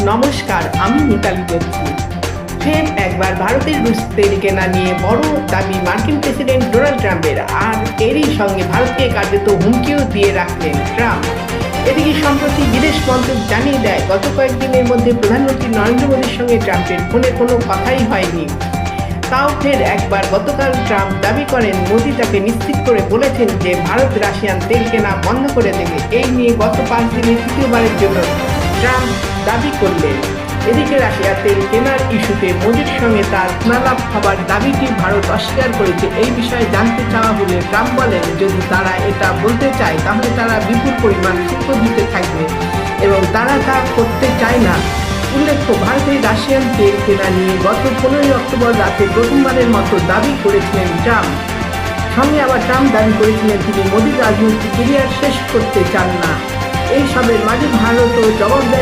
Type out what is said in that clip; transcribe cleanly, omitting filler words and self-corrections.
নমস্কার, আমি মিতালি বলছি। ফের একবার ভারতের রুশ তেল কেনা নিয়ে বড় দাবি মার্কিন প্রেসিডেন্ট ডোনাল্ড ট্রাম্পের, আর এরই সঙ্গে ভারতকে কার্যত হুমকিও দিয়ে রাখলেন ট্রাম্প। এদিকে সম্প্রতি বিদেশ মন্ত্রক জানিয়ে দেয়, গত কয়েকদিনের মধ্যে প্রধানমন্ত্রী নরেন্দ্র মোদীর সঙ্গে ট্রাম্পের ফোনে কোনো কথাই হয়নি। তাও ফের একবার গতকাল ট্রাম্প দাবি করেন, মোদী তাকে নিশ্চিত করে বলেছেন যে ভারত রাশিয়ান তেল কেনা বন্ধ করে দেবে। এই নিয়ে গত 5 দিনে তৃতীয়বারের জন্য ট্রাম্প দাবি করলেন। এদিকে রাশিয়া তেল কেনার ইস্যুতে মোদীর সঙ্গে তার ফোনালাপ হবার দাবিটি ভারত অস্বীকার করেছে। এই বিষয়ে জানতে চাওয়া হলে ট্রাম্প বলেন, যদি তারা এটা বলতে চায় তাহলে তারা বিপুল পরিমাণ শুল্ক দিতে থাকবে এবং তারা তা করতে চায় না। উল্লেখ্য, ভারতের রাশিয়ান তেল কেনা নিয়ে গত 15 অক্টোবর রাতে প্রথমবারের মতো দাবি করেছিলেন ট্রাম্প। সঙ্গে আবার ট্রাম্প দাবি করেছিলেন তিনি মোদীর রাজনৈতিক কেরিয়ার শেষ করতে চান না। এই সবের মাঝে ভারতও জবাব দেয়।